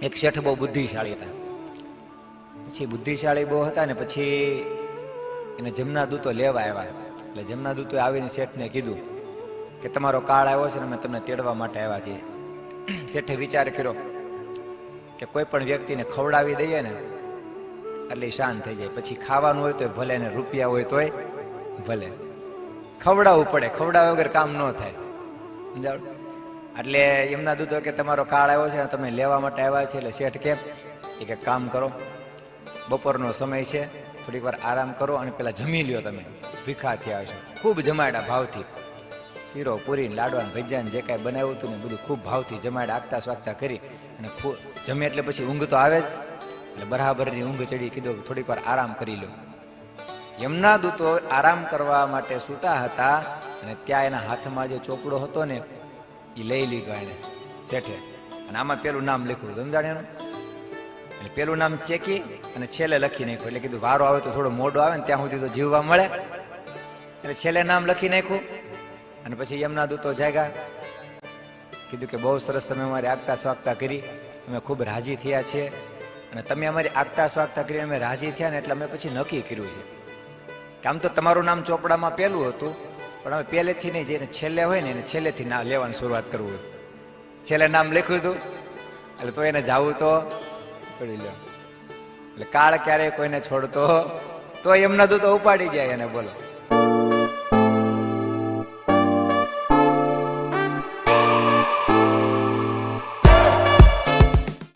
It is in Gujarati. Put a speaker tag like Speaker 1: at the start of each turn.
Speaker 1: એક શેઠ બહુ બુદ્ધિશાળી હતા. પછી બુદ્ધિશાળી બહુ હતા ને પછી એને જમના દૂતો લેવા આવ્યા. એટલે જમના દૂતો આવીને શેઠને કીધું કે તમારો કાળ આવ્યો છે ને અમે તમને તેડવા માટે આવ્યા છીએ. શેઠે વિચાર કર્યો કે કોઈ પણ વ્યક્તિને ખવડાવી દઈએ ને એટલે શાંત થઈ જાય. પછી ખાવાનું હોય તો ભલે ને રૂપિયા હોય તોય ભલે ખવડાવવું પડે, ખવડાવ્યા વગર કામ ન થાય. સમજાવ? એટલે એમના દૂતો કે તમારો કાળ આવ્યો છે તમે લેવા માટે આવ્યા છે. એટલે શેઠ કેમ કે કામ કરો, બપોરનો સમય છે, થોડીક વાર આરામ કરો અને પેલા જમી લ્યો. તમે ભીખા થયા છો. ખૂબ જમાડ્યા ભાવથી, શીરો પૂરી લાડવા ભજીયા જે કાંઈ બનાવ્યું હતું ને બધું ખૂબ ભાવથી જમાડ્યા, આગતા સ્વાગતા કરી અને જમે એટલે પછી ઊંઘ તો આવે જ. એટલે બરાબરની ઊંઘ ચડી. કીધું કે થોડીક વાર આરામ કરી લો. એમના દૂતો આરામ કરવા માટે સૂતા હતા અને ત્યાં એના હાથમાં જે ચોપડો હતો ને એ લઈ લીધો એને શેઠે, અને આમાં પેલું નામ લખ્યું. સમજાણ્યું? એટલે પેલું નામ ચેકી અને છેલ્લે લખી નાખ્યું. એટલે કીધું વારો આવે તો થોડો મોડો આવે ને ત્યાં સુધી તો જીવવા મળે. એટલે છેલ્લે નામ લખી નાખ્યું અને પછી એમના દૂતો જાગ્યા. કીધું કે બહુ સરસ, તમે અમારી આગતા સ્વાગતા કરી, અમે ખૂબ રાજી થયા છીએ. અને તમે અમારી આગતા સ્વાગતા કરી અમે રાજી થયા ને એટલે અમે પછી નક્કી કર્યું છે કે આમ તો તમારું નામ ચોપડામાં પહેલું હતું, પણ હવે પહેલેથી નહીં, જેને છેલ્લે હોય ને એને છેલ્લેથી નામ લેવાની શરૂઆત કરવું હતું. છેલ્લે નામ લખ્યું હતું એટલે તો એને જાવું તો પડી લો. એટલે કાળ ક્યારેય કોઈને છોડતો તો એમના દૂતો ઉપાડી ગયા એને. બોલો.